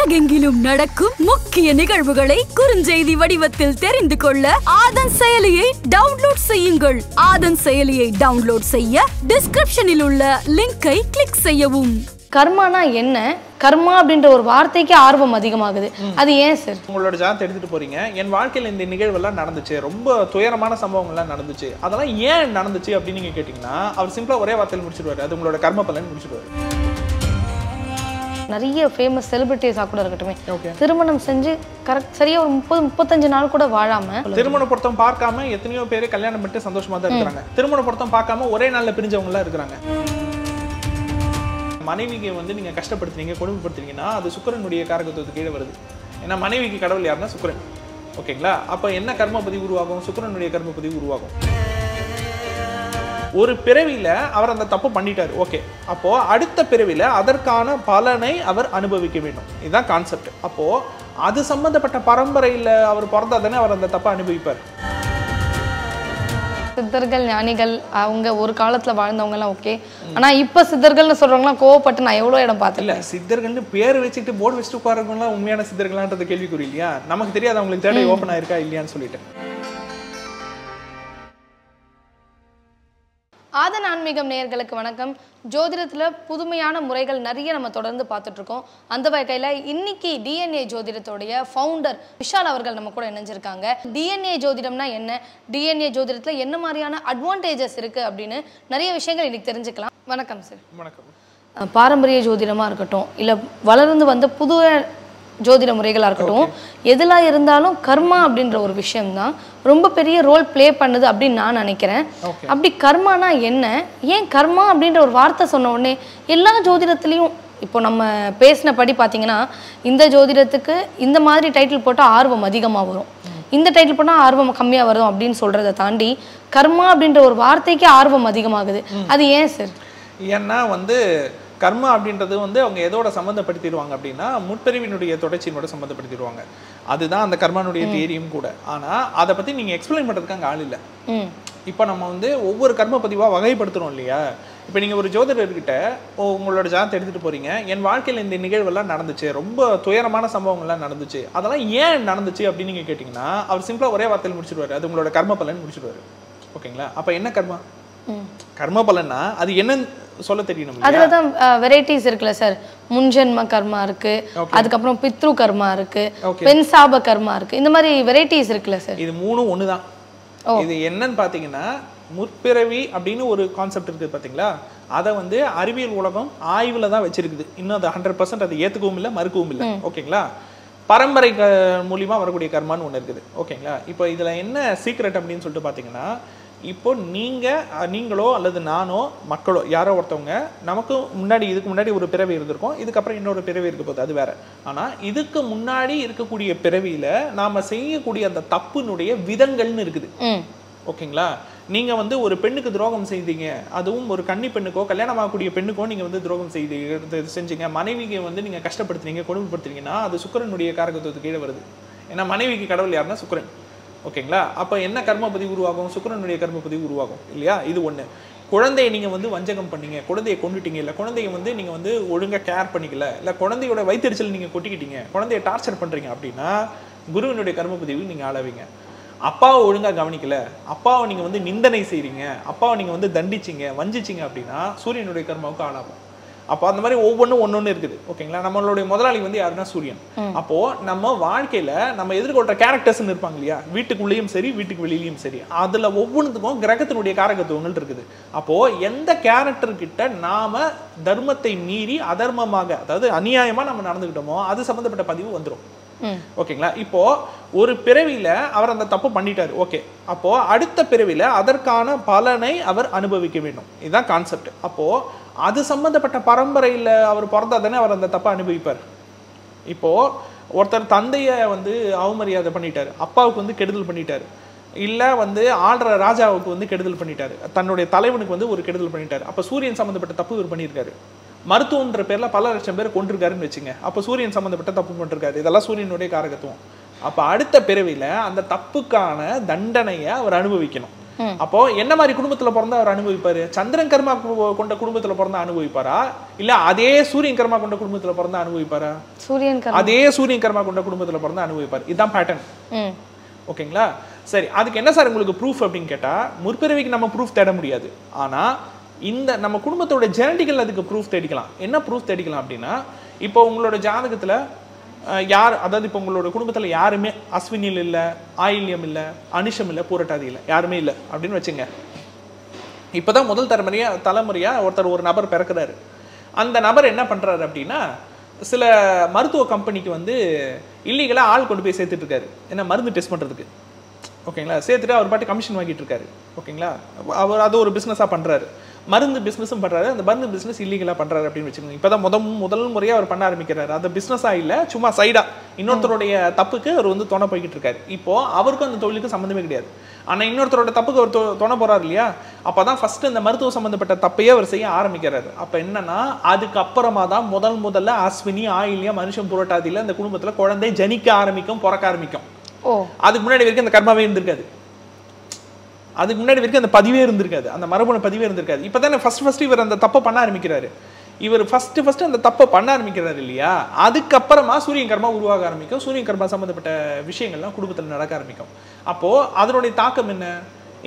உலகெங்கிலும் நடக்கும் முக்கிய நிகழ்வுகளை குறுஞ்செய்தி வடிவத்தில் தெரிந்து கொள்ள ஆதன் செயலியை டவுன்லோட் செய்யுங்கள். ஆதன் செயலியை டவுன்லோட் செய்ய டிஸ்கிரிப்ஷனில் உள்ள லிங்கை கிளிக் செய்யவும். கர்மானா என்ன? கர்மா அப்படின்ற ஒரு வார்த்தைக்கு ஆர்வம் அதிகமாகுது. அது ஏன் சார்? உங்களோட ஜாதகத்தை எடுத்துட்டு போறீங்க. என் வாழ்க்கையில் இந்த நிகழ்வெல்லாம் நடந்துச்சு, ரொம்ப துயரமான சம்பவங்கள்லாம் நடந்துச்சு, அதெல்லாம் ஏன் நடந்துச்சு அப்படின்னு நீங்க கேட்டீங்கன்னா அவர் சிம்பிளா ஒரே வார்த்தையில் முடிச்சிடுவாரு. அது உங்களோட கர்ம பலன் முடிச்சிடுவாரு. நிறைய ஃபேமஸ் செலிபிரிட்டிஸா கூட இருக்கட்டும், திருமணம் செஞ்சு சரியா ஒரு 30-35 நாள் கூட வாழாம திருமண பொருத்தம் பார்க்காம எத்தனையோ பேர் கல்யாணம் பண்ணிட்டு சந்தோஷமா தான் இருக்கிறாங்க. திருமண பொருத்தம் பார்க்காம ஒரே நாள்ல பிரிஞ்சவங்க எல்லாம் இருக்கிறாங்க. மனைவிக்கு நீங்க கஷ்டப்படுத்துறீங்க, கொடுமைப்படுத்துறீங்கன்னா அது சுக்கிரனுடைய காரகத்துவத்துக்கு கீழே வருது. ஏன்னா மனைவிக்கு கடவுள் யாருன்னா சுக்கிரன். ஓகேங்களா? அப்ப என்ன கர்ம பதிவு உருவாகும்? சுக்கிரனுடைய கர்ம பதிவு உருவாகும். ஒரு பிறவியில அவர் அந்த தப்பு பண்ணிட்டாரு. ஓகே, அப்போ அடுத்த பிறவியில அதற்கான பலனை அவர் அனுபவிக்க வேண்டும். இதுதான் கான்செப்ட். அப்போ அது சம்பந்தப்பட்ட பரம்பரையில அவர் பிறந்தாதானே அவர் அந்த தப்பை அனுபவிப்பார். சித்தர்கள் ஞானிகள் அவங்க ஒரு காலத்துல வாழ்ந்தவங்க எல்லாம் ஓகே. ஆனா இப்ப சித்தர்கள்னு சொல்றவங்கலாம் கோவப்பட்டு நான் எவ்வளவு இடம் பார்த்தேன். இல்ல, சித்தர்கள்னு பேர் வச்சுட்டு போர்டு வச்சுட்டு உட்காரவங்கலாம் உண்மையான சித்தர்களான்றது கேள்விக்குறி இல்லையா? நமக்கு தெரியாது அவங்களுக்கு தேடை ஓப்பன் ஆயிருக்கா இல்லையான்னு சொல்லிட்டு. ஆதன் ஆன்மீகம் நேயர்களுக்கு வணக்கம். ஜோதிடத்துல புதுமையான முறைகள் நிறைய நம்ம தொடர்ந்து பார்த்துட்டு இருக்கோம். அந்த வகையில இன்னைக்கு டிஎன்ஏ ஜோதிடத்தோடைய ஃபவுண்டர் விஷால் அவர்கள் நம்ம கூட இணைஞ்சிருக்காங்க. டிஎன்ஏ ஜோதிடம்னா என்ன, டிஎன்ஏ ஜோதிடத்துல என்ன மாதிரியான அட்வான்டேஜஸ் இருக்கு அப்படின்னு நிறைய விஷயங்கள் இன்னைக்கு தெரிஞ்சுக்கலாம். வணக்கம் சார். வணக்கம். பாரம்பரிய ஜோதிடமா இருக்கட்டும், இல்ல வளர்ந்து வந்த புது ஜோதிட முறைகளாக இருக்கட்டும், எதுலாம் இருந்தாலும் கர்மா அப்படின்ற ஒரு விஷயம்தான் ரொம்ப பெரிய ரோல் பிளே பண்ணுது அப்படின்னு நான் நினைக்கிறேன். அப்படி கர்மானா என்ன, ஏன் கர்மா அப்படின்ற ஒரு வார்த்தை சொன்ன உடனே எல்லா ஜோதிடத்துலையும் இப்போ நம்ம பேசினபடி பார்த்தீங்கன்னா இந்த ஜோதிடத்துக்கு இந்த மாதிரி டைட்டில் போட்டால் ஆர்வம் அதிகமாக வரும், இந்த டைட்டில் போட்டால் ஆர்வம் கம்மியாக வரும் அப்படின்னு சொல்கிறத தாண்டி கர்மா அப்படின்ற ஒரு வார்த்தைக்கு ஆர்வம் அதிகமாகுது. அது ஏன் சார்? ஏன்னா கர்மா அப்படின்றது அவங்க எதோட சம்மந்தப்படுத்திடுவாங்க அப்படின்னா முற்பிறவினுடைய தொடர்ச்சியினோட சம்மந்தப்படுத்திடுவாங்க. அதுதான் அந்த கர்மானுடைய தியரியும் கூட. ஆனால் அதை பற்றி நீங்கள் எக்ஸ்பிளைன் பண்ணுறதுக்கு அங்கே ஆள் இல்லை. இப்போ நம்ம ஒவ்வொரு கர்ம பதிவாக வகைப்படுத்துகிறோம் இல்லையா? இப்போ நீங்கள் ஒரு ஜோதிடர்கிட்ட உங்களோட ஜாதகத்தை எடுத்துகிட்டு போகிறீங்க. என் வாழ்க்கையில் இந்த நிகழ்வெல்லாம் நடந்துச்சு, ரொம்ப துயரமான சம்பவங்கள்லாம் நடந்துச்சு, அதெல்லாம் ஏன் நடந்துச்சு அப்படின்னு நீங்கள் கேட்டிங்கன்னா அவர் சிம்பிளாக ஒரே வார்த்தையில் முடிச்சிடுவார். அது உங்களோட கர்ம பலன் முடிச்சிடுவார். ஓகேங்களா? அப்போ என்ன கர்மா? கர்ம பலன்னா அது என்னன்னு சொல்ல தெரியணும். அதுலதான் வெரைட்டிஸ் இருக்குல்ல சார். முன்ஜென்ம கர்மா இருக்கு, அதுக்கப்புறம் பித்ரு கர்மா இருக்கு, பெண்சாப கர்மா இருக்கு, இந்த மாதிரி வெரைட்டிஸ் இருக்குல்ல சார். இது மூணும் ஒண்ணுதான். இது என்னன்னு பாத்தீங்கன்னா முற்பிறவி அப்படின்னு ஒரு கான்செப்ட் இருக்கு பாத்தீங்களா? அதை அறிவியல் உலகம் ஆய்வுல தான் வச்சிருக்குது. இன்னும் அது 100% அது ஏத்துக்கவும் இல்லை, மறுக்கவும் இல்லை. ஓகேங்களா? பரம்பரை மூலியமா வரக்கூடிய கர்மான்னு ஒண்ணு இருக்குது. ஓகேங்களா? இப்போ இதுல என்ன சீக்ரெட் அப்படின்னு சொல்லிட்டு பாத்தீங்கன்னா, இப்போ நீங்களோ அல்லது நானோ மக்களோ யாரோ ஒருத்தவங்க நமக்கு இதுக்கு முன்னாடி ஒரு பிறவி இருந்திருக்கும், இதுக்கப்புறம் இன்னொரு பிறவி இருக்க போகுது, அது வேற. ஆனா இதுக்கு முன்னாடி இருக்கக்கூடிய பிறவியில நாம செய்யக்கூடிய அந்த தப்புனுடைய விதங்கள்னு இருக்குது. ஓகேங்களா? நீங்க ஒரு பெண்ணுக்கு துரோகம் செய்தீங்க, அதுவும் ஒரு கன்னி பெண்ணுக்கோ கல்யாணம் ஆகக்கூடிய பெண்ணுக்கோ நீங்க துரோகம் செஞ்சீங்க, மனைவிக்கு நீங்க கஷ்டப்படுத்துறீங்க, கொடுமைப்படுத்துறீங்கன்னா அது சுக்கிரனுடைய காரகத்துவத்துக்கு கீழே வருது. ஏன்னா மனைவிக்கு கடவுள் யாருன்னா சுக்கிரன். ஓகேங்களா? அப்போ என்ன கர்ம பதிவு உருவாகும்? சுக்கிரனுடைய கர்ம பதிவு உருவாகும் இல்லையா? இது ஒன்று. குழந்தையை நீங்கள் வஞ்சகம் பண்ணீங்க, குழந்தையை கொண்டுட்டீங்க, இல்லை குழந்தைய நீங்கள் ஒழுங்காக கேர் பண்ணிக்கல, இல்லை குழந்தையோட வயிற்றுச்சல் நீங்கள் கொட்டிக்கிட்டீங்க, குழந்தைய டார்ச்சர் பண்ணுறீங்க அப்படின்னா குருவினுடைய கர்ம பதிவு நீங்கள் ஆளவீங்க. அப்பாவை ஒழுங்காக கவனிக்கல, அப்பாவை நீங்கள் நிந்தனை செய்கிறீங்க, அப்பாவை நீங்கள் தண்டிச்சிங்க, வஞ்சிச்சிங்க அப்படின்னா சூரியனுடைய கர்மாவுக்கு ஆளாகும். அப்போ அந்த மாதிரி ஒவ்வொன்று இருக்குது. ஓகேங்களா? நம்மளுடைய முதலாளி யாருன்னா சூரியன். அப்போ நம்ம வாழ்க்கையில நம்ம எதிர்கொள்ற கேரக்டர்ஸ்ன்னு இருப்பாங்க இல்லையா? வீட்டுக்குள்ளேயும் சரி வீட்டுக்கு வெளியிலையும் சரி, அதுல ஒவ்வொன்றுக்கும் கிரகத்தினுடைய காரகத்துவங்கள் இருக்குது. அப்போ எந்த கேரக்டர் கிட்ட நாம தர்மத்தை மீறி அதர்மமாக, அதாவது அநியாயமா நம்ம நடந்துக்கிட்டோமோ அது சம்பந்தப்பட்ட பதிவு வந்துடும். ஓகேங்களா? இப்போ ஒரு பிறவியில அவர் அந்த தப்பு பண்ணிட்டாரு. ஓகே, அப்போ அடுத்த பிறவியில அதற்கான பலனை அவர் அனுபவிக்க வேண்டும். இதுதான் கான்செப்ட். அப்போ அது சம்பந்தப்பட்ட பரம்பரையில அவர் பிறந்தாதானே அவர் அந்த தப்பை அனுபவிப்பார். இப்போ ஒருத்தர் தந்தைய அவமரியாதை பண்ணிட்டாரு, அப்பாவுக்கு கெடுதல் பண்ணிட்டாரு, இல்ல ஆள்ற ராஜாவுக்கு கெடுதல் பண்ணிட்டாரு, தன்னுடைய தலைவனுக்கு ஒரு கெடுதல் பண்ணிட்டாரு. அப்ப சூரியன் சம்பந்தப்பட்ட தப்பு இவர் பண்ணியிருக்காரு. மருத்துவன்ற பேர்ல பல லட்சம் பேர் கொண்டிருக்காருன்னு வச்சுங்க. அப்ப சூரியன் சம்பந்தப்பட்ட தப்பு பண்ணிருக்காரு. இதெல்லாம் சூரியனுடைய காரகத்துவம். அப்ப அடுத்த பிறவியில அந்த தப்புக்கான தண்டனையை அவர் அனுபவிக்கணும். அப்போ என்ன மாதிரி குடும்பத்துல பிறந்தா அவர் அனுபவிப்பாரு? சந்திரன் கர்மா கொண்ட குடும்பத்துல பிறந்தா அனுபவிப்பாரா, இல்ல அதே சூரியன் கர்மா கொண்ட குடும்பத்துல பிறந்தா அனுபவிப்பாரா? அதே சூரியன் கர்மா கொண்ட குடும்பத்துல பிறந்தா அனுபவிப்பார். இதுதான் பேட்டர்ன். ஓகேங்களா? சரி, அதுக்கு என்ன சார் உங்களுக்கு ப்ரூஃப் அப்படின்னு கேட்டா, முற்பிறவிக்கு நம்ம ப்ரூஃப் தேட முடியாது. ஆனா இந்த நம்ம குடும்பத்தோட ஜெனடிக்கல் அதுக்கு ப்ரூஃப் தேடிக்கலாம். என்ன ப்ரூஃப் தேடிக்கலாம் அப்படின்னா, இப்போ உங்களோட ஜாதகத்துல யார், அதாவது இப்போ உங்களோட குடும்பத்துல யாருமே அஸ்வினியில் இல்ல, ஆயில்யம் இல்ல, அனிஷம் இல்ல, பூரட்டாதி இல்ல, யாருமே இல்ல அப்படின்னு வச்சுங்க. இப்பதான் முதல் தலைமுறையா ஒருத்தர் ஒரு நபர் பிறக்கிறாரு. அந்த நபர் என்ன பண்றாரு அப்படின்னா, சில மருத்துவ கம்பெனிக்கு வந்து இல்லீகலா ஆள் கொண்டு போய் சேர்த்துட்டு இருக்காரு. என்ன மருந்து டெஸ்ட் பண்றதுக்கு. ஓகேங்களா? சேர்த்துட்டு அவர் பாட்டு கமிஷன் வாங்கிட்டு இருக்காரு. ஓகேங்களா? அவர் அது ஒரு பிசினஸா பண்றாரு. மருந்து பிசினஸும் பண்றாரு. அந்த மருந்து பிசினஸ் இல்லீகலா பண்றாரு அப்படின்னு வச்சுக்கோங்க. இப்பதான் முதல் முறையா அவர் பண்ண ஆரம்பிக்கிறாரு. அது பிசினஸா இல்ல, சும்மா சைடா இன்னொருத்தருடைய தப்புக்கு அவர் வந்து துணை போய்கிட்டு இருக்காரு. இப்போ அவருக்கும் அந்த தொழிலுக்கு சம்மந்தமே கிடையாது. ஆனா இன்னொருத்தரோட தப்புக்கு அவர் துணை போறாரு இல்லையா? அப்பதான் ஃபர்ஸ்ட் இந்த மருத்துவ சம்பந்தப்பட்ட தப்பையே அவர் செய்ய ஆரம்பிக்கிறாரு. அப்ப என்னன்னா, அதுக்கப்புறமா தான் முதல்ல அஸ்வினி, ஆயில்யம், மனுஷன், புரட்டாதியில இந்த குடும்பத்துல குழந்தை ஜனிக்க ஆரம்பிக்கும், பிறக்க ஆரம்பிக்கும். அதுக்கு முன்னாடி வரைக்கும் அந்த கர்மாவே இருந்திருக்காது. அதுக்கு முன்னாடி வரைக்கும் அந்த பதிவே இருந்திருக்காது, அந்த மரபணு பதிவே இருந்திருக்காது. இப்பதானே ஃபர்ஸ்ட் இவர் அந்த தப்பை பண்ண ஆரம்பிக்கிறாரு. இவர் ஃபர்ஸ்ட் அந்த தப்பை பண்ண ஆரம்பிக்கிறாரு இல்லையா? அதுக்கப்புறமா சூரியன் கர்மா உருவாக ஆரம்பிக்கும். சூரியன் கர்மா சம்பந்தப்பட்ட விஷயங்கள்லாம் குடும்பத்தில் நடக்க ஆரம்பிக்கும். அப்போ அதனுடைய தாக்கம் என்ன?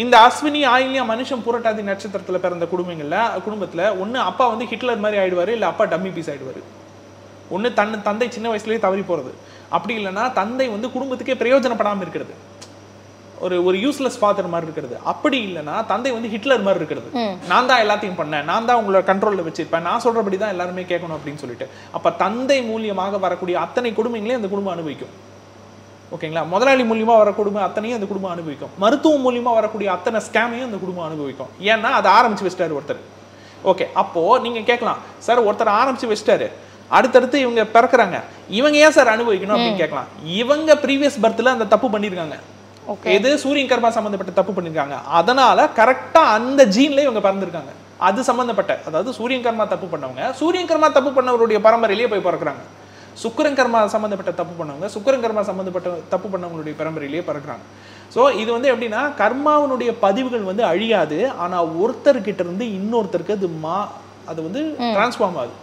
இந்த அஸ்வினி, ஆயில்யம், மனுஷன், புரட்டாதி நட்சத்திரத்துல பிறந்த குடும்பத்துல ஒண்ணு அப்பா வந்து ஹிட்லர் மாதிரி ஆயிடுவாரு, இல்ல அப்பா டம்மி பீஸ் ஆயிடுவாரு. ஒண்ணு தந்தை சின்ன வயசுலயே தவறி போறது, அப்படி இல்லைன்னா தந்தை வந்து குடும்பத்துக்கே பிரயோஜனப்படாம இருக்கிறது, ஒரு யூஸ்லெஸ் ஃபாதர் மாதிரி இருக்கிறது. அப்படி இல்லைன்னா தந்தை வந்து ஹிட்லர் மாதிரி இருக்கிறது. நான் தான் எல்லாத்தையும் பண்ணேன், நான் தான் உங்களை கண்ட்ரோல்ல வச்சிருப்பேன், நான் சொல்றபடி தான் எல்லாருமே கேட்கணும் அப்படின்னு சொல்லிட்டு. அப்ப தந்தை மூலியமாக வரக்கூடிய அத்தனை கொடுமைகளையும் அந்த குடும்பம் அனுபவிக்கும். ஓகேங்களா? முதலாளி மூலியமா வர கொடுமை அத்தனையும் அந்த குடும்பம் அனுபவிக்கும். மருத்துவம் மூலியமா வரக்கூடிய அத்தனை ஸ்கேமையும் அந்த குடும்பம் அனுபவிக்கும். ஏன்னா அதை ஆரம்பிச்சு வச்சிட்டாரு ஒருத்தர். ஓகே, அப்போ நீங்க கேட்கலாம், சார் ஒருத்தர் ஆரம்பிச்சு வச்சிட்டாரு, அடுத்தடுத்து இவங்க பிறக்கிறாங்க, இவங்க ஏன் சார் அனுபவிக்கணும் அப்படின்னு கேட்கலாம். இவங்க ப்ரீவியஸ் பர்த்ல அந்த தப்பு பண்ணிருக்காங்க. எது சூரியன் கர்மா சம்பந்தப்பட்ட தப்பு பண்ணிருக்காங்க. அதனால கரெக்டா அந்த ஜீன்ல இவங்க பிறந்திருக்காங்க. அது சம்பந்தப்பட்ட, அதாவது சூரியன் கர்மா தப்பு பண்ணவங்க சூரியன் கர்மா தப்பு பண்ணவருடைய பரம்பரையிலேயே போய் பிறக்கிறாங்க. சுக்கிரன் கர்மா சம்பந்தப்பட்ட தப்பு பண்ணவங்க சுக்கிரன் கர்மா சம்பந்தப்பட்ட தப்பு பண்ணவங்களுடைய பரம்பரையிலேயே பிறக்கிறாங்க. ஸோ இது வந்து எப்படின்னா, கர்மாவனுடைய பதிவுகள் வந்து அழியாது, ஆனா ஒருத்தர்கிட்ட இருந்து இன்னொருத்தருக்கு அது வந்து டிரான்ஸ்ஃபார்ம் ஆகுது.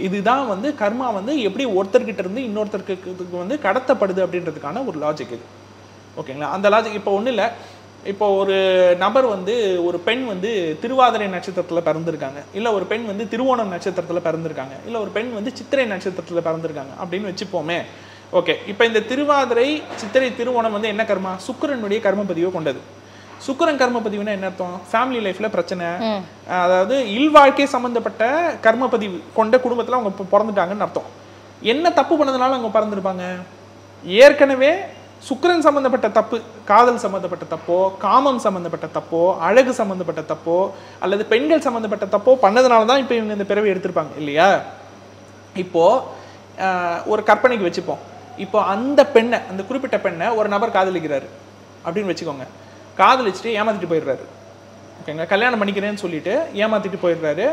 இதுதான் வந்து கர்மா வந்து எப்படி ஒருத்தர்கிட்ட இருந்து இன்னொருத்தருக்கு வந்து கடத்தப்படுது அப்படின்றதுக்கான ஒரு லாஜிக் இது. ஓகேங்களா? அந்த லாஜிக் இப்போ ஒன்றும் இல்லை. இப்போ ஒரு நபர் வந்து, ஒரு பெண் வந்து திருவாதிரை நட்சத்திரத்தில் பிறந்திருக்காங்க, இல்லை ஒரு பெண் வந்து திருவோணம் நட்சத்திரத்தில் பிறந்திருக்காங்க, இல்லை ஒரு பெண் வந்து சித்திரை நட்சத்திரத்தில் பிறந்திருக்காங்க அப்படின்னு வச்சுப்போமே. ஓகே, இப்போ இந்த திருவாதிரை, சித்திரை, திருவோணம் வந்து என்ன கர்மா? சுக்கிரனுடைய கர்மப்பதிவை கொண்டது. சுக்கிரன் கர்மப்பதிவுனா என்ன அர்த்தம்? ஃபேமிலி லைஃப்ல பிரச்சனை, அதாவது இல்வாழ்க்கை சம்பந்தப்பட்ட கர்மப்பதிவு கொண்ட குடும்பத்தில் அவங்க பிறந்துட்டாங்கன்னு அர்த்தம். என்ன தப்பு பண்ணதுனால அவங்க பிறந்திருப்பாங்க? ஏற்கனவே சுக்கிரன் சம்பந்தப்பட்ட தப்பு, காதல் சம்பந்தப்பட்ட தப்போ, காமம் சம்பந்தப்பட்ட தப்போ, அழகு சம்பந்தப்பட்ட தப்போ, அல்லது பெண்கள் சம்பந்தப்பட்ட தப்போ பண்ணதுனால தான் இப்போ இவங்க இந்த பிறவி எடுத்திருப்பாங்க இல்லையா? இப்போ ஒரு கற்பனைக்கு வச்சுப்போம். இப்போ அந்த பெண்ணை, அந்த குறிப்பிட்ட பெண்ணை ஒரு நபர் காதலிக்கிறாரு அப்படின்னு வச்சுக்கோங்க. காதலிச்சுட்டு ஏமாத்திட்டு போயிடுறாரு. ஓகேங்க, கல்யாணம் பண்ணிக்கிறேன்னு சொல்லிட்டு ஏமாத்திட்டு போயிடுறாரு.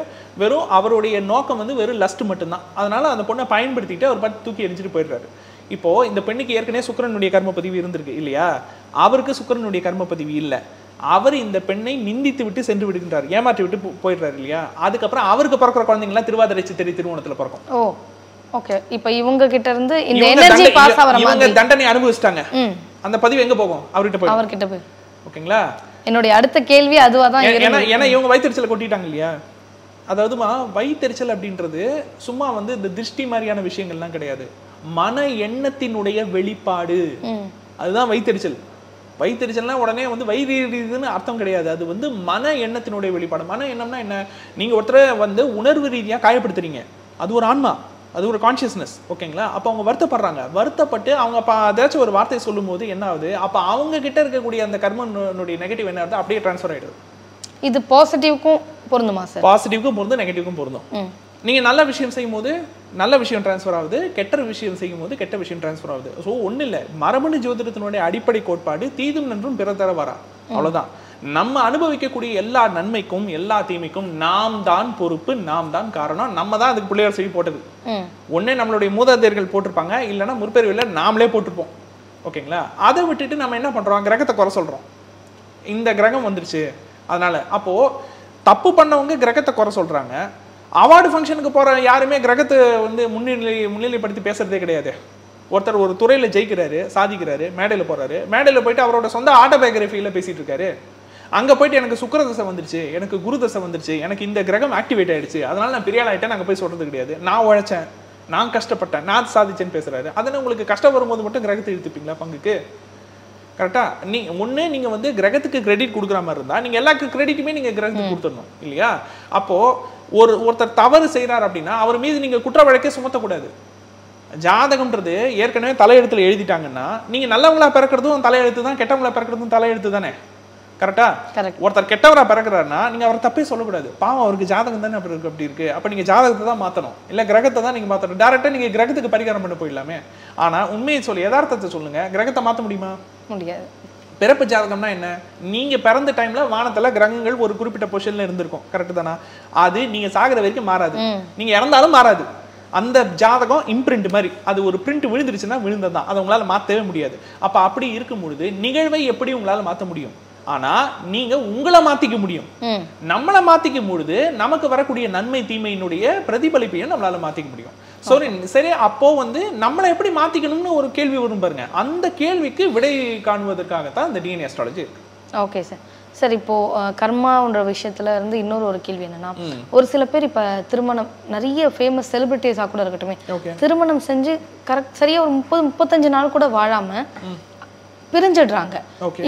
வெறும் அவருடைய நோக்கம் வந்து வெறும் லஸ்ட் மட்டும்தான். அதனால அந்த பொண்ணை பயன்படுத்திட்டு அவர் பார்த்து தூக்கி எரிஞ்சிட்டு போயிடுறாரு. இப்போ இந்த பெண்ணுக்கு ஏற்கனவே சுக்கிரனுடைய கர்மப்பதிவு இருந்திருக்கு இல்லையா? அவருக்கு சுக்கிரனுடைய கர்மப்பதிவு இல்லை. அவர் இந்த பெண்ணை நிந்தித்து விட்டு சென்று விடுகின்றார், ஏமாற்றி விட்டு போயிடுறாரு இல்லையா? அதுக்கப்புறம் அவருக்கு பிறக்கிற குழந்தைங்களாம் திருவாதிரை, சித்திரை, திருவோணத்துல பிறக்கும். ஓ ஓகே. இப்போ இவங்க கிட்ட இருந்து இந்த எனர்ஜி பாஸ் ஆவற மாதிரி இவங்க தண்டனை அனுபவிச்சிட்டாங்க. அந்த பதிவு எங்க போகும்? அவர்கிட்ட போய். ஓகேங்களா? என்னோட அடுத்த கேள்வி அதுவா தான். ஏன்னா இவங்க வயிற்றுச்சலை கொட்டிட்டாங்க இல்லையா? அதாவதுமா வயிற்றுச்சல் அப்படின்றது சும்மா வந்து இந்த திருஷ்டி மாதிரியான விஷயங்கள்லாம் கிடையாது, மன எண்ணத்தினுடைய வெளிப்பாடு. அதுதான் வயிற்றுச்சல். வயிற்றுச்சல்னா உடனே வந்து வயிறுன்னு அர்த்தம் கிடையாது. அது வந்து மன எண்ணத்தினுடைய வெளிப்பாடு. மன எண்ணம்னா என்ன? நீங்க ஒருத்தரை வந்து உணர்வு ரீதியா காயப்படுத்துறீங்க, அது ஒரு ஆன்மா, அது ஒரு கான்சியஸ்னஸ். ஓகேங்களா? அப்போ அவங்க வருத்தப்படுறாங்க. வருத்தப்பட்டு அவங்க ஏதாச்சும் ஒரு வார்த்தை சொல்லும் போது என்ன ஆகுது? அப்போ அவங்க கிட்ட இருக்கக்கூடிய அந்த கர்மனுடைய நெகட்டிவ் என்ன ஆகுது? அப்படியே டிரான்ஸ்ஃபர் ஆயிடுது. இது பாசிட்டிவ்க்கும் பொருந்துமா சார்? பாசிட்டிவ்க்கும் பொருந்தும், நெகட்டிவ்க்கும் பொருந்தும். நீங்க நல்ல விஷயம் செய்யும் போது நல்ல விஷயம் டிரான்ஸ்ஃபர் ஆகுது, கெட்ட விஷயம் செய்யும் போது கெட்ட விஷயம் டிரான்ஸ்ஃபர் ஆகுது. ஸோ ஒன்றும் இல்லை, மரபணு ஜோதிடத்தினுடைய அடிப்படை கோட்பாடு தீதும் நன்றும் பிற தர வரா, அவ்வளோதான். நம்ம அனுபவிக்கக்கூடிய எல்லா நன்மைக்கும் எல்லா தீமைக்கும் நாம் தான் பொறுப்பு, நாம் தான் காரணம். நம்ம தான் அதுக்கு பிள்ளையார் சொல்லி போட்டது. ஒன்னே நம்மளுடைய மூதாதையர்கள் போட்டிருப்பாங்க, இல்லைன்னா முற்பெருவில நாமளே போட்டிருப்போம். ஓகேங்களா? அதை விட்டுட்டு நம்ம என்ன பண்றோம்? கிரகத்தை குறை சொல்றோம். இந்த கிரகம் வந்துருச்சு அதனால. அப்போ தப்பு பண்ணவங்க கிரகத்தை குறை சொல்றாங்க, அவார்டு ஃபங்க்ஷனுக்கு போற யாருமே கிரகத்தை வந்து முன்னிலைப்படுத்தி பேசுறதே கிடையாது. ஒருத்தர் ஒரு துறையில ஜெயிக்கிறாரு, சாதிக்கிறாரு, மேடையில போறாரு, மேடையில போயிட்டு அவரோட சொந்த ஆட்டோபயோகிராஃபியில பேசிட்டு இருக்காரு. அங்க போயிட்டு எனக்கு சுக்கிர தசை வந்துருச்சு, எனக்கு குரு தசை வந்துருச்சு, எனக்கு இந்த கிரகம் ஆக்டிவேட் ஆயிடுச்சு, அதனால நான் பெரிய ஆள் ஆயிட்டேன் நாங்க போய் சொல்றது கிடையாது. நான் உழைச்சேன், நான் கஷ்டப்பட்டேன், நான் சாதிச்சேன்னு பேசுறாரு. அதனால உங்களுக்கு கஷ்டம் வரும்போது மட்டும் கிரகத்தை இழுத்துப்பீங்களா பங்குக்கு? கரெக்டா? நீங்க வந்து கிரகத்துக்கு கிரெடிட் கொடுக்குற மாதிரி இருந்தா நீங்க எல்லா கிரெடிட்டுமே நீங்க கிரகத்துக்கு கொடுத்துடணும் இல்லையா? அப்போ ஒருத்தர் தவறு செய்யறாரு அப்படின்னா அவர் மீது நீங்க குற்ற வழக்கே சுமத்தக்கூடாது. ஜாதகம்ன்றது ஏற்கனவே தலையெழுத்துல எழுதிட்டாங்கன்னா நீங்க நல்லவங்களா பிறக்கிறதும் தலையெழுத்து தான், கெட்டவங்களா பிறக்கிறதும் தலையெழுத்து தானே. கரெக்டா? ஒருத்தர் கெட்டவரா பிறக்கிறாருன்னா நீங்க அவரை தப்பே சொல்லக்கூடாது. பாவம் அவருக்கு ஜாதகம் தானே அப்படி இருக்கு, அப்ப நீங்க ஜாதகத்தை தான் மாத்தணும், இல்ல கிரகத்தை தான் நீங்க மாத்தணும். டைரக்டா நீங்க கிரகத்துக்கு பரிகாரம் பண்ண போயிடலாமே. ஆனா உண்மையை சொல்லி யதார்த்தத்தை சொல்லுங்க, கிரகத்தை மாத்த முடியுமா? முடியாது. பிறப்பு ஜாதகம்னா என்ன? நீங்க பிறந்த டைம்ல வானத்துல கிரகங்கள் ஒரு குறிப்பிட்ட பொசிஷன்ல இருந்திருக்கும், கரெக்ட் தானா? அது நீங்க சாகுற வரைக்கும் மாறாது, நீங்க இறந்தாலும் மாறாது. அந்த ஜாதகம் இம்ப்ரிண்ட் மாதிரி, அது ஒரு பிரிண்ட் விழுந்துருச்சுன்னா விழுந்ததுதான், அதை உங்களால மாத்தவே முடியாது. அப்ப அப்படி இருக்கும் பொழுது நிகழ்வை எப்படி உங்களால மாத்த முடியும்? ஆனா நீங்க உங்களை மாத்திக்க முடியும். நம்மளை மாத்திக்கும் பொழுது நமக்கு வரக்கூடிய நன்மை தீமையினுடைய பிரதிபலிப்பையும் நம்மளால மாத்திக்க முடியும். சரி, அப்போ வந்து நம்மளை எப்படி மாத்திக்கணும்னு ஒரு கேள்வி வரும் பாருங்க. அந்த கேள்விக்கு விடை காணுவதற்காகத்தான் இந்த டிஎன்ஏ அஸ்ட்ராலஜி இருக்கு. Okay sir. சார், இப்போ கர்மான்ற விஷயத்துல இருந்து இன்னொரு ஒரு கேள்வி என்னன்னா, ஒரு சில பேர் இப்ப திருமணம், நிறைய ஃபேமஸ் செலிபிரிட்டிஸா கூட இருக்கட்டுமே, திருமணம் செஞ்சு சரியா ஒரு 30-35 நாள் கூட வாழாம பிரிஞ்சிடுறாங்க.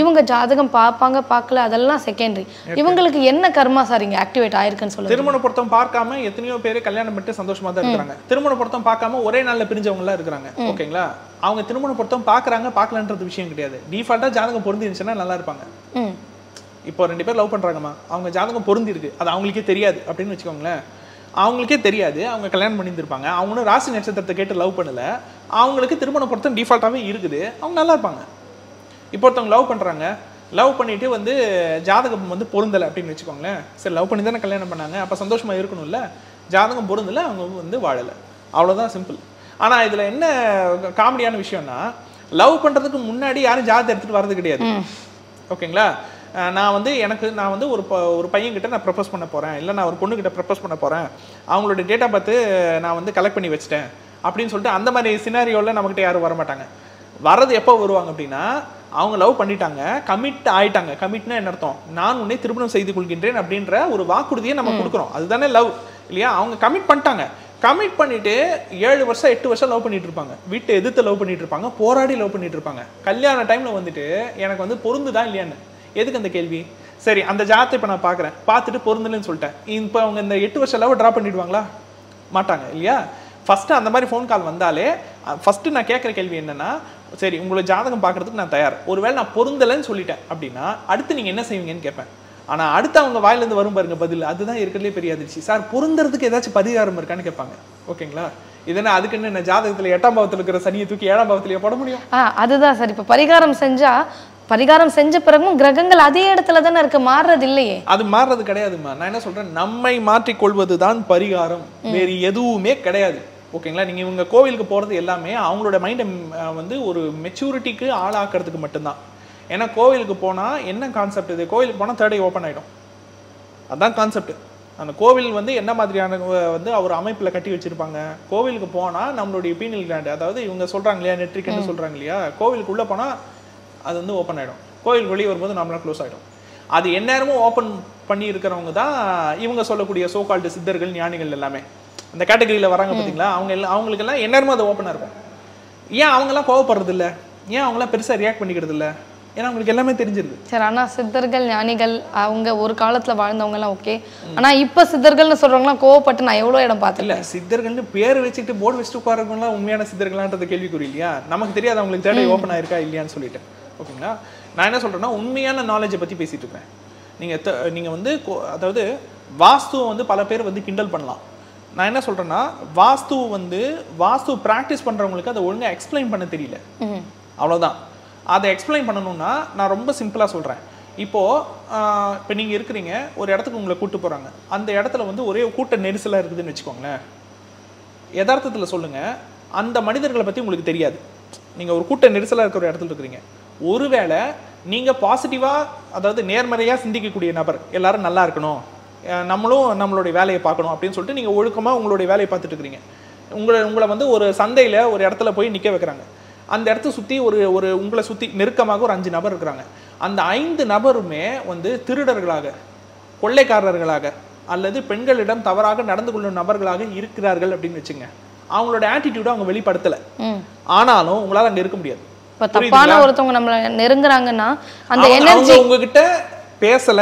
இவங்க ஜாதகம் பார்ப்பாங்க, பார்க்கல, அதெல்லாம் செகண்டரி. இவங்களுக்கு என்ன கர்மா சார் இங்க ஆக்டிவேட் ஆயிருக்குன்னு சொல்லுங்க. திருமண பொருத்தம் பார்க்காம எத்தனையோ பேர் கல்யாணம் பண்ணிட்டு சந்தோஷமா தான் இருக்காங்க. திருமண பொருத்தம் பார்க்காம ஒரே நாள்ல பிரிஞ்சவங்க எல்லாம் இருக்காங்க. ஓகேங்களா? அவங்க திருமண பொருத்தம் பார்க்கறாங்க பார்க்கலன்றது விஷயம் கிடையாது. டிஃபால்ட்டா ஜாதகம் பொருந்திருந்துச்சுன்னா நல்லா இருப்பாங்க. இப்போ 2 பேர் லவ் பண்றாங்கம்மா, அவங்க ஜாதகம் பொருந்தி இருக்கு, அது அவங்களுக்கே தெரியாது அப்படின்னு வச்சுக்கோங்களேன். அவங்களுக்கே தெரியாது, அவங்க கல்யாணம் பண்ணியிருப்பாங்க, அவங்களும் ராசி நட்சத்திரத்தை கேட்டு லவ் பண்ணல, அவங்களுக்கு திருமண பொருத்தம் டிஃபால்ட்டாவே இருக்குது, அவங்க நல்லா இருப்பாங்க. இப்போ ஒருத்தவங்க லவ் பண்றாங்க, லவ் பண்ணிட்டு வந்து ஜாதகம் வந்து பொருந்தலை அப்படின்னு வச்சுக்கோங்களேன். சரி, லவ் பண்ணி தானே கல்யாணம் பண்ணாங்க, அப்போ சந்தோஷமா இருக்கணும்ல, ஜாதகம் பொருந்தலை, அவங்க வந்து வாழலை, அவ்வளோதான் சிம்பிள். ஆனால் இதில் என்ன காமெடியான விஷயம்னா, லவ் பண்ணுறதுக்கு முன்னாடி யாரும் ஜாதகம் எடுத்துகிட்டு வர்றது கிடையாது. ஓகேங்களா? நான் வந்து ஒரு பையன்கிட்ட நான் ப்ரப்போஸ் பண்ண போகிறேன், இல்லை நான் ஒரு பொண்ணுக்கிட்ட ப்ரப்போஸ் பண்ண போகிறேன், அவங்களோட டேட்டா பார்த்து நான் வந்து கலெக்ட் பண்ணி வச்சுட்டேன் அப்படின்னு சொல்லிட்டு அந்த மாதிரி சினாரியோவில் நம்மகிட்ட யாரும் வரமாட்டாங்க. வர்றது எப்போ வருவாங்க அப்படின்னா, அவங்க லவ் பண்ணிட்டாங்க, கமிட் ஆயிட்டாங்க. கமிட்னா என்ன அர்த்தம்? நான் உன்னை திருமணம் செய்து கொள்கின்றேன் அப்படின்ற ஒரு வாக்குறுதியை நம்ம கொடுக்குறோம், அதுதானே லவ் இல்லையா? அவங்க கமிட் பண்ணிட்டாங்க. கமிட் பண்ணிட்டு 7 வருஷம் 8 வருஷம் லவ் பண்ணிட்டு இருப்பாங்க, வீட்டை எதிர்த்து லவ் பண்ணிட்டு இருப்பாங்க, போராடி லவ் பண்ணிட்டு இருப்பாங்க. கல்யாண டைம்ல வந்துட்டு எனக்கு வந்து பொருந்துதான் இல்லையான்னு. எதுக்கு அந்த கேள்வி? சரி, அந்த ஜாதத்தை இப்போ நான் பார்க்குறேன், பார்த்துட்டு பொருந்தலன்னு சொல்லிட்டேன். இப்போ அவங்க இந்த 8 வருஷம் லவ் ட்ராப் பண்ணிடுவாங்களா? மாட்டாங்க இல்லையா? ஃபர்ஸ்ட் அந்த மாதிரி ஃபோன் கால் வந்தாலே ஃபர்ஸ்ட் நான் கேட்குற கேள்வி என்னன்னா, சரி உங்களை ஜாதகம் பார்க்கறதுக்கு நான் தயார், ஒருவேளை நான் பொருந்தலைன்னு சொல்லிட்டேன் அப்படின்னா அடுத்து நீங்கள் என்ன செய்வீங்கன்னு கேட்பேன். ஆனால் அடுத்து அவங்க வாயிலேருந்து வரும் பாருங்க பதில், அதுதான் இருக்கிறதுலே பெரிய அதிர்ச்சி. சார், பொருந்துறதுக்கு ஏதாச்சும் பரிகாரம் இருக்கான்னு கேட்பாங்க. ஓகேங்களா? இதனா அதுக்குன்னு என்ன ஜாதகத்தில் 8ஆம் பாவத்தில் இருக்கிற சனியை தூக்கி 7ஆம் பாவத்திலேயே போட முடியும்? அதுதான் சார். இப்போ பரிகாரம் செஞ்ச பிறகும் கிரகங்கள் அதே இடத்துல தானே இருக்க, மாறுறது இல்லையே. அது மாறுறது கிடையாதுமா. நான் என்ன சொல்றேன், நம்மை மாற்றிக்கொள்வது தான் பரிகாரம், வேறு எதுவுமே கிடையாது. ஓகேங்களா? நீங்க இவங்க கோவிலுக்கு போறது எல்லாமே அவங்களோட மைண்டை வந்து ஒரு மெச்சூரிட்டிக்கு ஆளாக்குறதுக்கு மட்டும்தான். ஏன்னா கோவிலுக்கு போனா என்ன கான்செப்ட்? இது கோவிலுக்கு போனா தேர்ட் ஐ ஓப்பன் ஆயிடும், அதான் கான்செப்ட். அந்த கோவில் வந்து என்ன மாதிரியான வந்து ஒரு அமைப்புல கட்டி வச்சிருப்பாங்க. கோவிலுக்கு போனா நம்மளுடைய பீனியல் கிளாண்ட், அதாவது இவங்க சொல்றாங்க இல்லையா நெட்ரிக்னு சொல்றாங்க இல்லையா, கோவிலுக்கு உள்ள போனா அது வந்து ஓப்பன் ஆயிடும், கோவில் வெளியே வரும்போது நம்மளால க்ளோஸ் ஆயிடும். அது எந்நேரமும் ஓப்பன் பண்ணி இருக்கிறவங்க தான் இவங்க சொல்லக்கூடிய சோகால்டு சித்தர்கள், ஞானிகள் எல்லாமே அந்த கேட்டகரியில் வராங்க பார்த்தீங்களா. அவங்களுக்கெல்லாம் எந்நேரமும் அது ஓப்பனாக இருக்கும். ஏன் அவங்கெல்லாம் கோவப்படுறது இல்லை? ஏன் அவங்களாம் பெருசாக ரியாக்ட் பண்ணிக்கிறது இல்லை? ஏன்னா அவங்களுக்கு எல்லாமே தெரிஞ்சிருது. சரி, ஆனால் சித்தர்கள், ஞானிகள் அவங்க ஒரு காலத்தில் வாழ்ந்தவங்கலாம் ஓகே, ஆனால் இப்போ சித்தர்கள்னு சொல்கிறவங்களாம் கோவப்பட்டு நான் எவ்வளோ இடம் பார்த்தேன். இல்லை, சித்தர்கள்னு பேர் வச்சுட்டு போர்டு வச்சுட்டு உட்காரவங்களாம் உண்மையான சித்தர்களான்றது கேள்விக்குறி இல்லையா? நமக்கு தெரியாது அவங்களுக்கு தேடை ஓப்பன் ஆயிருக்கா இல்லையான்னு சொல்லிட்டு. ஓகேங்களா? நான் என்ன சொல்கிறேன்னா, உண்மையான நாலேஜை பற்றி பேசிகிட்டு இருக்கேன். நீங்கள் வந்து அதாவது வாஸ்துவை வந்து பல பேர் வந்து கிண்டல் பண்ணலாம். நான் என்ன சொல்கிறேன்னா, வாஸ்து ப்ராக்டிஸ் பண்ணுறவங்களுக்கு அதை ஒழுங்காக எக்ஸ்பிளைன் பண்ண தெரியல, அவ்வளோதான். அதை எக்ஸ்பிளைன் பண்ணணும்னா நான் ரொம்ப சிம்பிளாக சொல்கிறேன். இப்போ நீங்கள் இருக்கிறீங்க, ஒரு இடத்துக்கு உங்களை கூப்பிட்டு போகிறாங்க, அந்த இடத்துல வந்து ஒரே கூட்ட நெரிசலாக இருக்குதுன்னு வச்சுக்கோங்களேன். யதார்த்தத்தில் சொல்லுங்கள், அந்த மனிதர்களை பற்றி உங்களுக்கு தெரியாது. நீங்கள் ஒரு கூட்ட நெரிசலாக இருக்கிற ஒரு இடத்துல இருக்கிறீங்க. ஒருவேளை நீங்க பாசிட்டிவா, அதாவது நேர்மறையா சிந்திக்கக்கூடிய நபர், எல்லாரும் நல்லா இருக்கணும், நம்மளும் நம்மளுடைய வேலையை பார்க்கணும் அப்படின்னு சொல்லிட்டு நீங்க ஒழுக்கமா உங்களுடைய வேலையை பார்த்துட்டு இருக்கிறீங்க. உங்களை வந்து ஒரு சந்தையில ஒரு இடத்துல போய் நிக்க வைக்கிறாங்க. அந்த இடத்த சுத்தி ஒரு உங்களை சுத்தி நெருக்கமாக ஒரு 5 நபர் இருக்கிறாங்க. அந்த 5 நபருமே வந்து திருடர்களாக, கொள்ளைக்காரர்களாக அல்லது பெண்களிடம் தவறாக நடந்து கொள்ளும் நபர்களாக இருக்கிறார்கள் அப்படின்னு வச்சுங்க. அவங்களோட ஆட்டிடியூட அவங்க வெளிப்படுத்தல, ஆனாலும் உங்களால அங்க இருக்க முடியாது. இப்ப தப்பான ஒருத்தவங்க நம்மள நெருங்குறாங்கன்னா அந்த எனர்ஜி உங்ககிட்ட பேசல,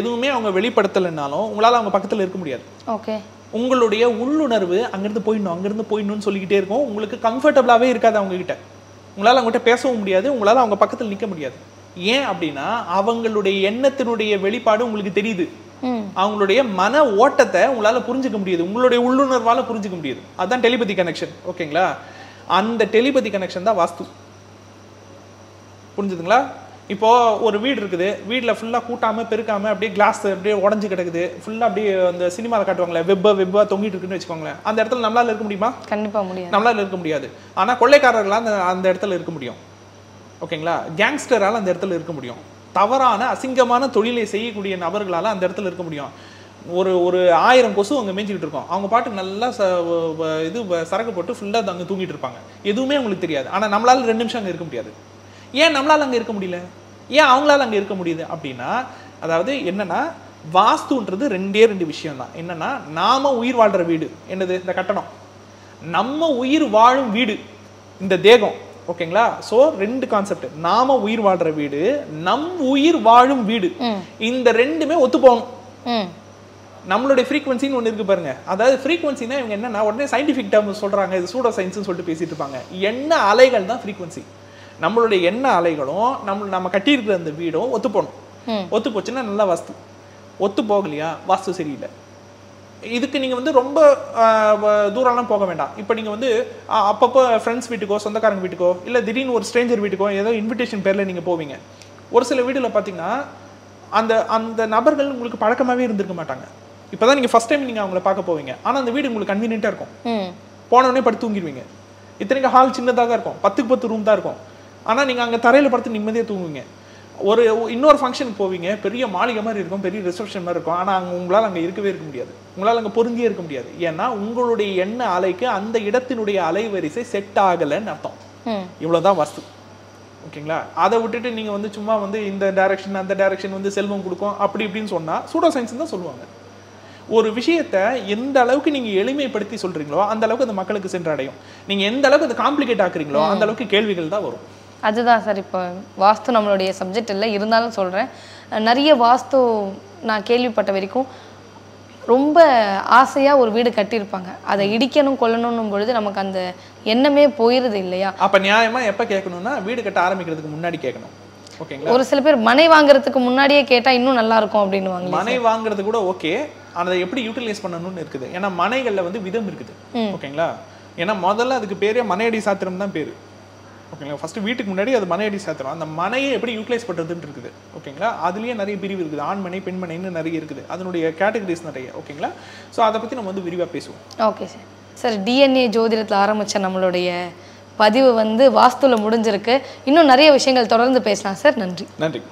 எதுவுமே அவங்க வெளிப்படுத்தலைன்னாலும் உங்களால அவங்க பக்கத்துல இருக்க முடியாது. ஓகே, உங்களுடைய உள்ளுணர்வு அங்கிருந்து போயிடணும்னு சொல்லிக்கிட்டே இருக்கும். உங்களுக்கு கம்ஃபர்டபுளாவே இருக்காது அவங்க கிட்ட. உங்களால அவங்ககிட்ட பேசவும் முடியாது, உங்களால அவங்க பக்கத்துல நிக்க முடியாது. ஏன் அப்படின்னா அவங்களுடைய எண்ணத்தினுடைய வெளிப்பாடு உங்களுக்கு தெரியுது. அவங்களுடைய மன ஓட்டத்தை உங்களால புரிஞ்சுக்க முடியுது, உங்களுடைய உள்ளுணர்வால புரிஞ்சுக்க முடியுது. அதுதான் டெலிபதி கனெக்ஷன். ஓகேங்களா? அந்த டெலிபதி கனெக்ஷன் தான் வாஸ்து. புரிஞ்சுதுங்களா? இப்போ ஒரு வீடு இருக்குது, வீட்டில் ஃபுல்லாக கூட்டாமல் பெருக்காம அப்படியே கிளாஸ் அப்படியே உடஞ்சி கிடக்குது, ஃபுல்லாக அப்படியே அந்த சினிமாவில் காட்டுவாங்களே வெப்பா தொங்கிட்டு இருக்குன்னு வச்சுக்கோங்களேன். அந்த இடத்துல நம்மளால இருக்க முடியுமா? கண்டிப்பாக முடியாது, நம்மளால இருக்க முடியாது. ஆனால் கொள்ளைக்காரர்களால் அந்த இடத்துல இருக்க முடியும். ஓகேங்களா? கேங்ஸ்டரால் அந்த இடத்துல இருக்க முடியும். தவறான அசிங்கமான தொழிலை செய்யக்கூடிய நபர்களால் அந்த இடத்துல இருக்க முடியும். ஒரு 1000 கொசு அங்கே மேய்ஞ்சிக்கிட்டு இருக்கோம், அவங்க பாட்டு நல்லா சரக்கு போட்டு ஃபுல்லாக அங்கே தூங்கிட்டு இருப்பாங்க, எதுவுமே அவங்களுக்கு தெரியாது. ஆனால் நம்மளால 2 நிமிஷம் அங்கே இருக்க முடியாது. ஏன் நம்மளால அங்கே இருக்க முடியல, ஏன் அவங்களால அங்கே இருக்க முடியுது அப்படின்னா, அதாவது என்னன்னா வாஸ்துன்றது 2 விஷயம் தான். என்னன்னா நாம உயிர் வாழ்ற வீடு என்னது, இந்த கட்டணம். நம்ம உயிர் வாழும் வீடு இந்த தேகம். ஓகேங்களா? So 2 concept. நாம உயிர் வாழ்ற வீடு, நம் உயிர் வாழும் வீடு. இந்த 2மே ஒத்து போகணும். நம்மளுடைய ஃப்ரீக்வன்சின்னு ஒன்று இருக்கு பாருங்க. அதாவது ஃப்ரீக்வன்சினா இவங்க என்னன்னா உடனே சயின்டிஃபிக் டேர்ம் சொல்றாங்க, இது சூடோ சயின்ஸ்னு சொல்லிட்டு பேசிட்டு இருப்பாங்க. எண்ண அலைகள் தான் ஃப்ரீக்வன்சி. நம்மளுடைய எண்ண அலைகளும் நம்ம கட்டியிருக்கிற அந்த வீடும் ஒத்து போகணும். ஒத்து போச்சுன்னா நல்லா வாஸ்து. ஒத்து போகலையா வாஸ்து சரியில்லை. இதுக்கு நீங்க வந்து ரொம்ப தூரம்லாம் போக வேண்டாம். இப்போ நீங்க வந்து அப்பப்போ ஃப்ரெண்ட்ஸ் வீட்டுக்கோ, சொந்தக்காரங்க வீட்டுக்கோ, இல்லை திடீர்னு ஒரு ஸ்ட்ரேஞ்சர் வீட்டுக்கோ ஏதோ இன்விடேஷன் பேர்ல நீங்க போவீங்க. ஒரு சில வீடுல பார்த்தீங்கன்னா அந்த நபர்கள் உங்களுக்கு பழக்கமாவே இருந்திருக்க மாட்டாங்க. இப்போதான் நீங்க ஃபர்ஸ்ட் டைம் நீங்க அவங்கள பார்க்க போவீங்க. ஆனா அந்த வீடு உங்களுக்கு கன்வீனியன்ட்டா இருக்கும். போன உடனே படுத்து தூங்கிடுவீங்க. இத்தனைக்கு ஹால் சின்னதாக தான் இருக்கும், 10க்கு 10 ரூம் தான் இருக்கும். ஆனால் நீங்கள் அங்கே தரையில் படுத்து நிம்மதியாக தூங்குவீங்க. இன்னொரு ஃபங்க்ஷனுக்கு போவீங்க, பெரிய மாளிகை மாதிரி இருக்கும், பெரிய ரிசப்ஷன் மாதிரி இருக்கும். ஆனால் உங்களால் அங்கே இருக்கவே இருக்க முடியாது, உங்களால் அங்கே பொருந்தியே இருக்க முடியாது. ஏன்னா உங்களுடைய எண்ண அலைக்கு அந்த இடத்தினுடைய அலைவரிசை செட் ஆகலைன்னு அர்த்தம். இவ்வளோதான் வாஸ்து. ஓகேங்களா? அதை விட்டுட்டு நீங்கள் வந்து சும்மா வந்து இந்த டைரக்ஷன் அந்த டைரக்ஷன் வந்து செல்வம் கொடுக்கும் அப்படி இப்படின்னு சொன்னால் சூடோ சயின்ஸ் தான் சொல்லுவாங்க. ஒரு விஷயத்தை எந்த அளவுக்கு நீங்க எளிமைப்படுத்தி சொல்றீங்களோ அந்த அளவுக்கு அந்த மக்களுக்கு சென்றடையும். நீங்க எந்த அளவுக்கு அதை காம்ப்ளிகேட் ஆக்குறீங்களோ அந்த அளவுக்கு கேள்விகள் தான் வரும். அதுதான் சார். இப்போ வாஸ்து நம்மளுடைய சப்ஜெக்ட் இல்லை, இருந்தாலும் சொல்கிறேன். நிறைய வாஸ்து நான் கேள்விப்பட்ட வரைக்கும் ரொம்ப ஆசையாக ஒரு வீடு கட்டியிருப்பாங்க, அதை இடிக்கணும் கொல்லணும் பொழுது நமக்கு அந்த எண்ணமே போயிருது இல்லையா? அப்போ நியாயமாக எப்போ கேட்கணும்னா வீடு கட்ட ஆரம்பிக்கிறதுக்கு முன்னாடி கேட்கணும். ஓகேங்களா? ஒரு சில பேர் மனை வாங்குறதுக்கு முன்னாடியே கேட்டால் இன்னும் நல்லா இருக்கும் அப்படின்னு வாங்க. மனை வாங்குறது கூட ஓகே, அதை எப்படி யூட்டிலைஸ் பண்ணணும்னு இருக்குது. ஏன்னா மனைகளில் வந்து விதம் இருக்குது. ஓகேங்களா? ஏன்னா முதல்ல அதுக்கு பேரே மனையடி சாத்திரம் தான் பேர். ஓகேங்களா? ஃபர்ஸ்ட் வீட்டுக்கு முன்னாடி அது மனையடி சாத்திரம். அந்த மனையை எப்படி யூட்டிலைஸ் பண்ணுறதுன்னு இருக்குது. ஓகேங்களா? அதுலேயே நிறைய பிரிவு இருக்குது, ஆண்மனை பெண்மனைன்னு நிறைய இருக்குது, அதனுடைய கேட்டகரிஸ் நிறைய. ஓகேங்களா? ஸோ அதை பற்றி நம்ம வந்து விரிவாக பேசுவோம். Okay sir. சார், டிஎன்ஏ ஜோதிடத்தில் ஆரம்பித்த நம்மளுடைய பதிவு வந்து வாஸ்துவில் முடிஞ்சிருக்கு. இன்னும் நிறைய விஷயங்கள் தொடர்ந்து பேசலாம் சார். நன்றி. நன்றி.